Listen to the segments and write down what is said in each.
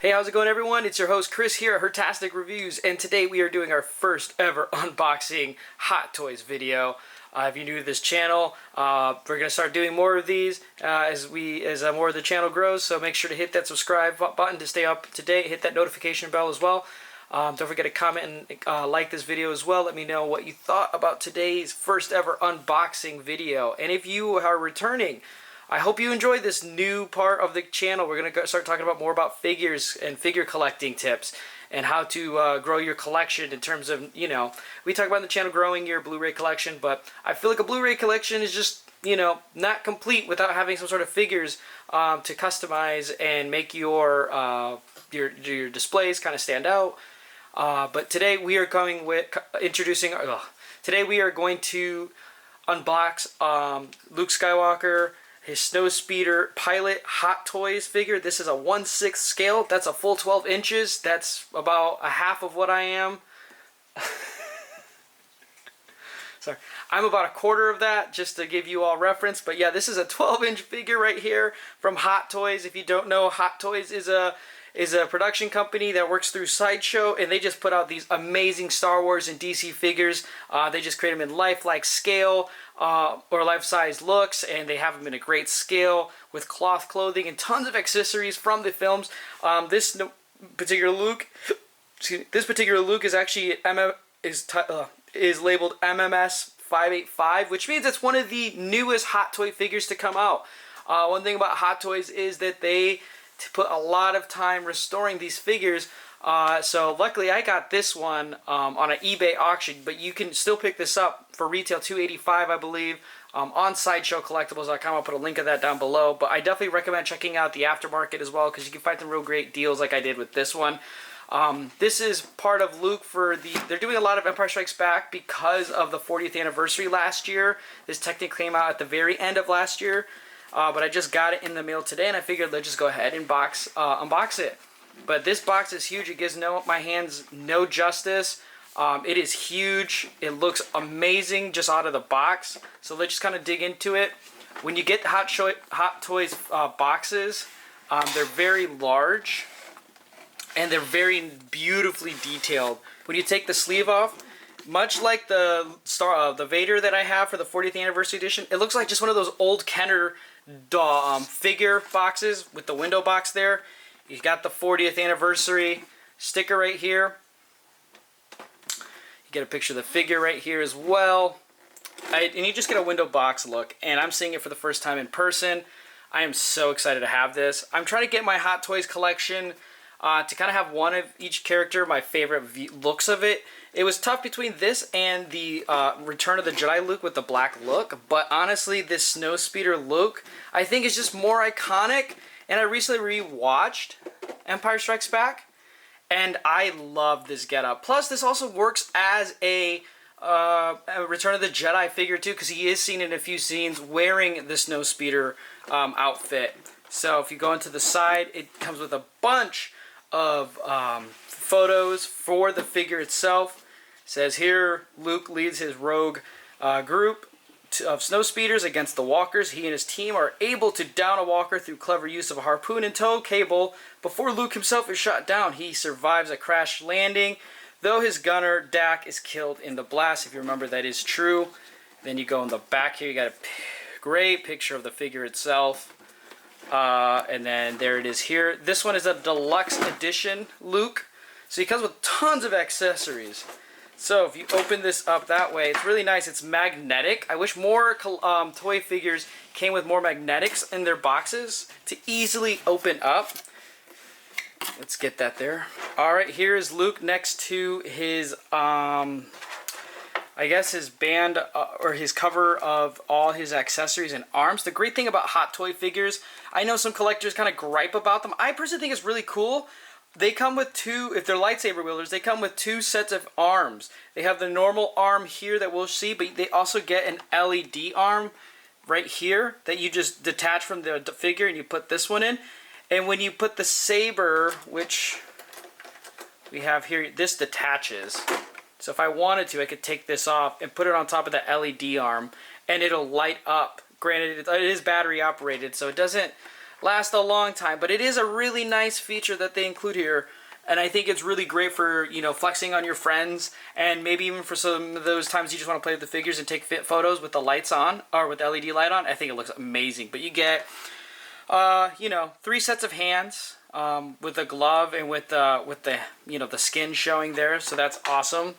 Hey, how's it going, everyone? It's your host Chris here at Hertastic Reviews, and today we are doing our first ever unboxing Hot Toys video. If you're new to this channel, we're gonna start doing more of these as more of the channel grows. So make sure to hit that subscribe button to stay up to date. Hit that notification bell as well. Don't forget to comment and like this video as well. Let me know what you thought about today's first ever unboxing video. And if you are returning, I hope you enjoyed this new part of the channel. We're going to start talking about more about figures and figure collecting tips and how to grow your collection in terms of, we talk about in the channel growing your Blu-ray collection, but I feel like a Blu-ray collection is just, not complete without having some sort of figures to customize and make your displays kind of stand out. But today we are going with today we are going to unbox Luke Skywalker, his Snowspeeder Pilot Hot Toys figure. This is a 1/6 scale. That's a full 12 inches. That's about a half of what I am. Sorry. I'm about a quarter of that, just to give you all reference. But yeah, this is a 12-inch figure right here from Hot Toys. If you don't know, Hot Toys is a production company that works through Sideshow, and they just put out these amazing Star Wars and DC figures. They just create them in lifelike scale or life-size looks, and they have them in a great scale with cloth clothing and tons of accessories from the films. This particular Luke is actually is labeled MMS 585, which means it's one of the newest Hot Toy figures to come out. One thing about Hot Toys is that they put a lot of time restoring these figures. So luckily I got this one on an eBay auction, but you can still pick this up for retail $285, I believe, on SideshowCollectibles.com. I'll put a link of that down below, but I definitely recommend checking out the aftermarket as well, because you can find some real great deals like I did with this one. This is part of Luke they're doing a lot of Empire Strikes Back because of the 40th anniversary last year. This technically came out at the very end of last year. But I just got it in the mail today, and I figured let's just go ahead and unbox it. But this box is huge. It gives my hands no justice. It is huge. It looks amazing just out of the box. So let's just kind of dig into it. When you get Hot Toys boxes, they're very large, and they're very beautifully detailed. When you take the sleeve off, much like the Vader that I have for the 40th anniversary edition, it looks like just one of those old Kenner figure boxes with the window box there. You got the 40th anniversary sticker right here. You get a picture of the figure right here as well. And you just get a window box look, and I'm seeing it for the first time in person. I am so excited to have this. I'm trying to get my Hot Toys collection to kind of have one of each character, my favorite looks of it. It was tough between this and the Return of the Jedi Luke with the black look, but honestly, this Snowspeeder Luke, I think, is just more iconic. And I recently rewatched Empire Strikes Back, and I love this getup. Plus, this also works as a Return of the Jedi figure too, because he is seen in a few scenes wearing the Snowspeeder outfit. So if you go into the side, it comes with a bunch of photos for the figure itself. It says here, Luke leads his rogue group of snowspeeders against the walkers. He and his team are able to down a walker through clever use of a harpoon and tow cable. Before Luke himself is shot down, he survives a crash landing, though his gunner Dak is killed in the blast. If you remember, that is true. Then you go in the back here, you got a great picture of the figure itself. And then there it is here. This one is a deluxe edition Luke, so he comes with tons of accessories. So if you open this up that way, it's really nice. It's magnetic. I wish more toy figures came with more magnetics in their boxes to easily open up. Let's get that there. All right, here is Luke next to his I guess his band or his cover of all his accessories and arms. The great thing about Hot Toy figures, I know some collectors kind of gripe about them. I personally think it's really cool. They come with two, if they're lightsaber wielders, they come with two sets of arms. They have the normal arm here that we'll see, but they also get an LED arm right here that you just detach from the figure, and you put this one in. And when you put the saber, which we have here, this detaches. So if I wanted to, I could take this off and put it on top of the LED arm, and it'll light up. Granted, it is battery operated, so it doesn't last a long time. But it is a really nice feature that they include here. And I think it's really great for, you know, flexing on your friends, and maybe even for some of those times you just want to play with the figures and take fit photos with the lights on, or with the LED light on. I think it looks amazing. But you get, you know, 3 sets of hands with a glove and with the you know, the skin showing there. So that's awesome.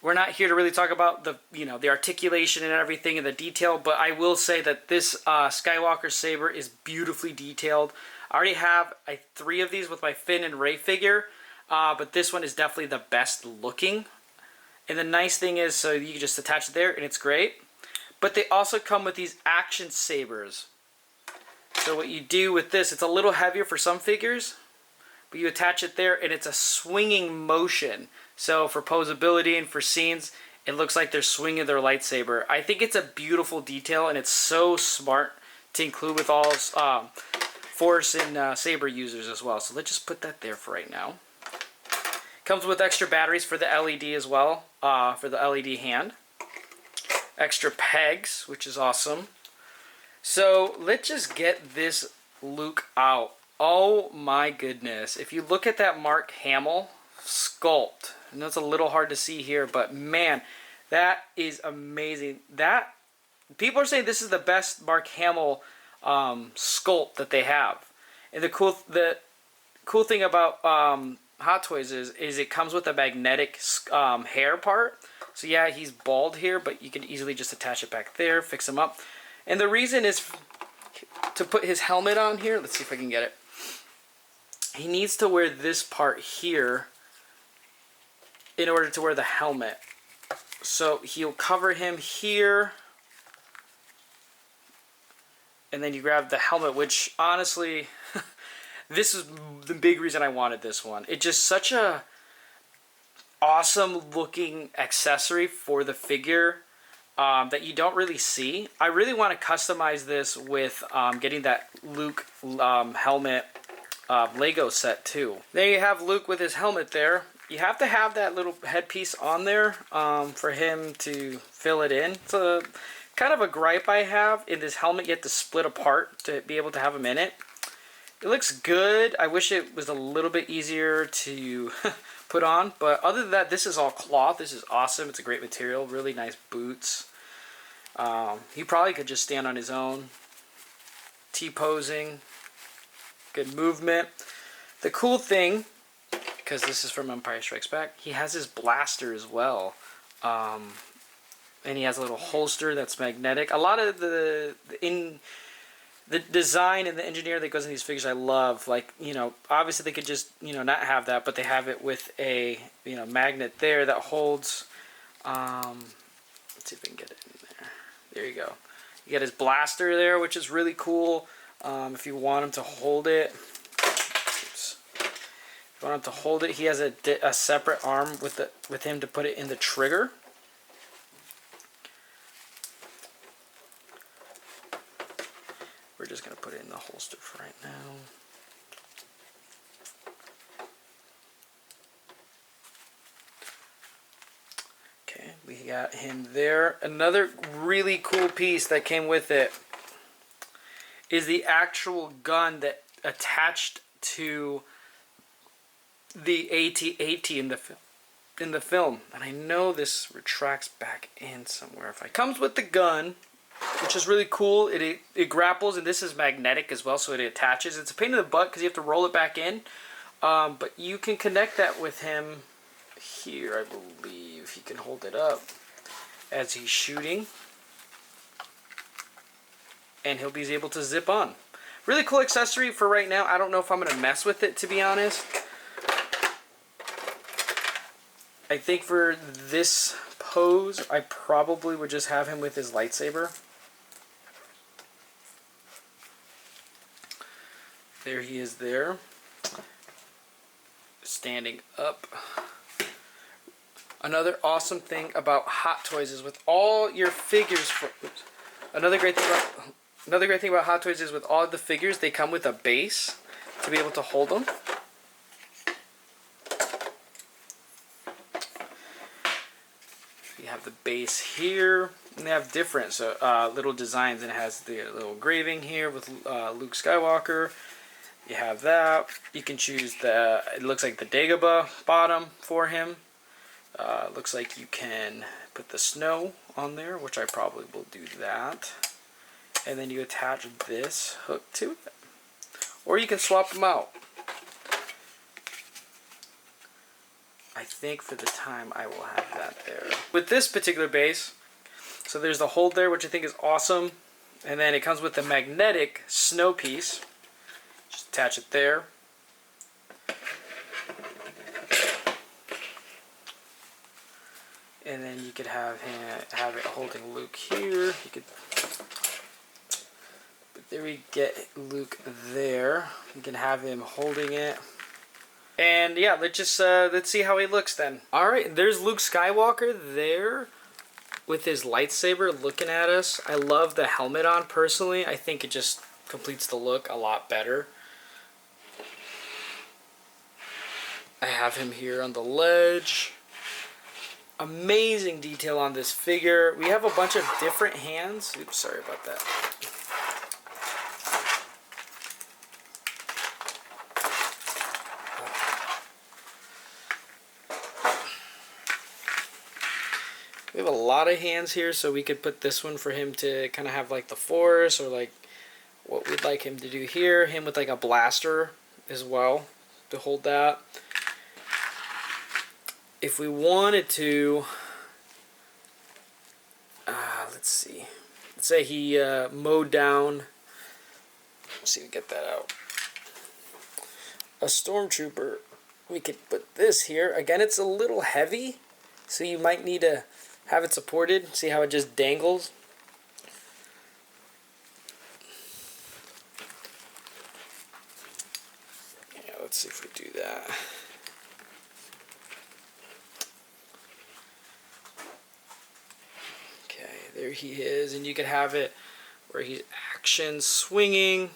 We're not here to really talk about the, you know, the articulation and everything and the detail, but I will say that this Skywalker saber is beautifully detailed. I already have 3 of these with my Finn and Rey figure, but this one is definitely the best looking. And the nice thing is, so you can just attach it there and it's great. But they also come with these action sabers. So what you do with this, it's a little heavier for some figures, but you attach it there and it's a swinging motion. So for posability and for scenes, it looks like they're swinging their lightsaber. I think it's a beautiful detail, and it's so smart to include with all Force and saber users as well. So let's just put that there for right now. Comes with extra batteries for the LED as well, for the LED hand. Extra pegs, which is awesome. So let's just get this Luke out. Oh my goodness. If you look at that Mark Hamill sculpt, I know it's a little hard to see here, but man, that is amazing. That, people are saying this is the best Mark Hamill sculpt that they have. And the cool thing about Hot Toys is it comes with a magnetic hair part. So yeah, he's bald here, but you can easily just attach it back there, fix him up. And the reason is to put his helmet on here. Let's see if I can get it. He needs to wear this part here in order to wear the helmet. So he'll cover him here, and then you grab the helmet, which honestly, this is the big reason I wanted this one. It's just such a awesome looking accessory for the figure that you don't really see. I really want to customize this with getting that Luke helmet Lego set too. There you have Luke with his helmet there. You have to have that little headpiece on there for him to fill it in. It's a kind of a gripe I have. In this helmet, you have to split apart to be able to have him in it. It looks good. I wish it was a little bit easier to put on. But other than that, this is all cloth. This is awesome. It's a great material. Really nice boots. He probably could just stand on his own. T-posing. Good movement. The cool thing, because this is from Empire Strikes Back, he has his blaster as well. And he has a little holster that's magnetic. A lot of the design and the engineering that goes in these figures I love. Like, you know, obviously they could just, you know, not have that, but they have it with a, you know, magnet there that holds, let's see if I can get it in there. There you go. You get his blaster there, which is really cool. If you want him to hold it, oops. If you want him to hold it, he has a separate arm with him to put it in the trigger. We're just going to put it in the holster for right now. Okay, we got him there. Another really cool piece that came with it is the actual gun that attached to the AT-AT in the film. And I know this retracts back in somewhere. If I comes with the gun, which is really cool. It grapples, and this is magnetic as well, so it attaches. It's a pain in the butt because you have to roll it back in. But you can connect that with him here, I believe. He can hold it up as he's shooting. And he'll be able to zip on. Really cool accessory for right now. I don't know if I'm going to mess with it, to be honest. I think for this pose, I probably would just have him with his lightsaber. There he is there. Standing up. Another awesome thing about Hot Toys is with all your figures... Another great thing about Hot Toys is with all the figures, they come with a base to be able to hold them. You have the base here. And they have different little designs, and it has the little engraving here with Luke Skywalker. You have that. You can choose it looks like the Dagobah bottom for him. Looks like you can put the snow on there, which I probably will do that. And then you attach this hook to it. Or you can swap them out. I think for the time I will have that there. With this particular base, so there's the hold there, which I think is awesome. And then it comes with the magnetic snow piece. Just attach it there. And then you could have it holding Luke here. You could, but there we get Luke there. You can have him holding it. And yeah, let's see how he looks then. All right, there's Luke Skywalker there with his lightsaber looking at us. I love the helmet on personally. I think it just completes the look a lot better. I have him here on the ledge. Amazing detail on this figure. We have a bunch of different hands. Oops, sorry about that. We have a lot of hands here, so we could put this one for him to kind of have like the Force, or like what we'd like him to do here. Him with like a blaster as well to hold that. If we wanted to, let's see. Let's say he mowed down. Let's see if we get that out. A stormtrooper. We could put this here. Again, it's a little heavy, so you might need to have it supported. See how it just dangles? Yeah, let's see if we do that. Okay, there he is, and you could have it where he's action swinging.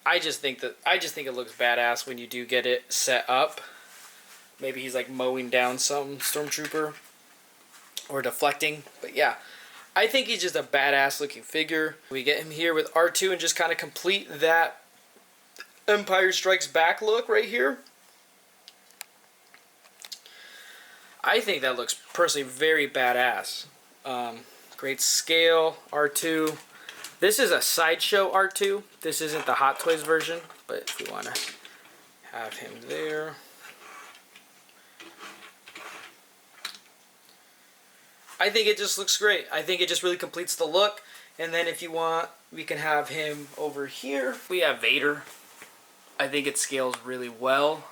I just think it looks badass when you do get it set up. Maybe he's like mowing down some stormtrooper or deflecting. But yeah, I think he's just a badass looking figure. We get him here with R2 and just kind of complete that Empire Strikes Back look right here. I think that looks personally very badass. Great scale, R2. This is a Sideshow R2. This isn't the Hot Toys version, but if we want to have him there. I think it just looks great. I think it just really completes the look. And then if you want, we can have him over here. We have Vader. I think it scales really well.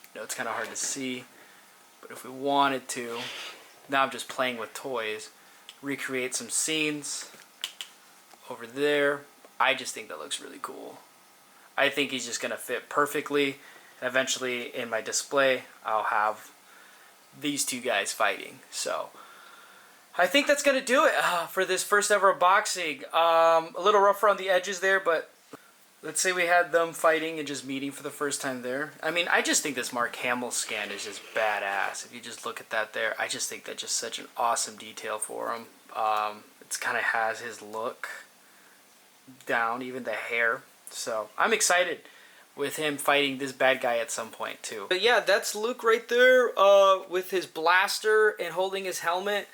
I know it's kind of hard to see, but if we wanted to, now I'm just playing with toys, recreate some scenes over there. I just think that looks really cool. I think he's just going to fit perfectly. Eventually in my display, I'll have these two guys fighting. So I think that's going to do it for this first ever unboxing. A little rougher on the edges there, but let's say we had them fighting and just meeting for the first time there. I mean, I just think this Mark Hamill scan is just badass. If you just look at that there, I just think that's just such an awesome detail for him. It's kind of has his look down, even the hair. So I'm excited with him fighting this bad guy at some point too. But yeah, that's Luke right there with his blaster and holding his helmet.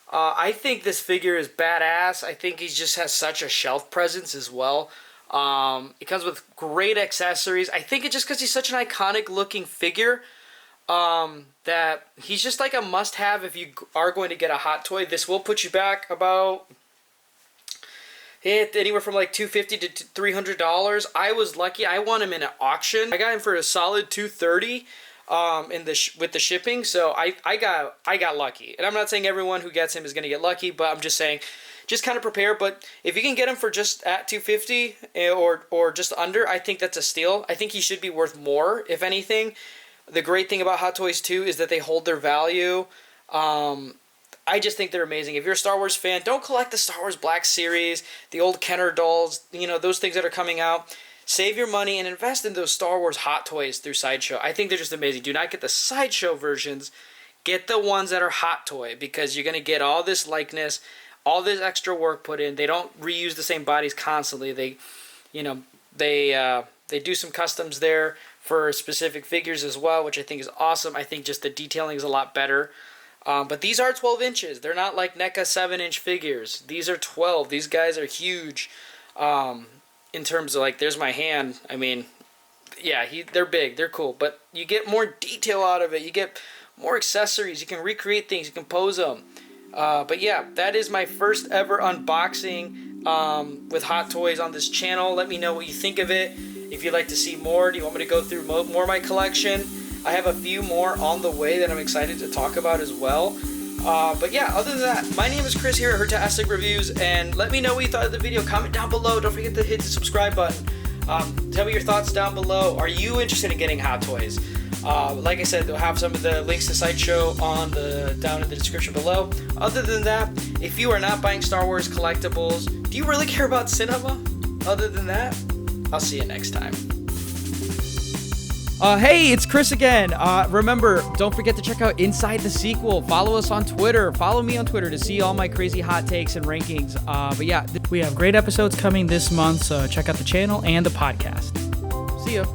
I think this figure is badass. I think he just has such a shelf presence as well. It comes with great accessories. I think it's just because he's such an iconic looking figure that he's just like a must-have if you are going to get a Hot Toy. This will put you back about anywhere from like $250 to $300. I was lucky. I won him in an auction. I got him for a solid $230 with the shipping. So I got lucky. And I'm not saying everyone who gets him is going to get lucky, but I'm just saying just kind of prepare. But if you can get him for just at $250 or just under, I think that's a steal. I think he should be worth more, if anything. The great thing about Hot Toys too is that they hold their value. I just think they're amazing. If you're a Star Wars fan, don't collect the Star Wars Black Series, the old Kenner dolls, you know, those things that are coming out. Save your money and invest in those Star Wars Hot Toys through Sideshow. I think they're just amazing. Do not get the Sideshow versions. get the ones that are hot toy, because you're going to get all this likeness, all this extra work put in. They don't reuse the same bodies constantly. They do some customs there for specific figures as well, which I think is awesome. I think just the detailing is a lot better. But these are 12 inches. They're not like NECA 7-inch figures. These are 12. These guys are huge. In terms of, like, there's my hand. I mean, yeah, they're big. They're cool. But you get more detail out of it. You get more accessories. You can recreate things. You can pose them. But yeah, that is my first ever unboxing with Hot Toys on this channel. Let me know what you think of it. If you'd like to see more, do you want me to go through more of my collection? I have a few more on the way that I'm excited to talk about as well. But yeah, other than that, my name is Chris here at Hertastic Reviews, and let me know what you thought of the video. Comment down below. Don't forget to hit the subscribe button. Tell me your thoughts down below. Are you interested in getting Hot Toys? Like I said, they'll have some of the links to Sideshow down in the description below. Other than that, if you are not buying Star Wars collectibles, do you really care about cinema? Other than that, I'll see you next time. Hey, it's Chris again. Remember, don't forget to check out Inside the Sequel. Follow us on Twitter. Follow me on Twitter to see all my crazy hot takes and rankings. But yeah, we have great episodes coming this month, so check out the channel and the podcast. See ya.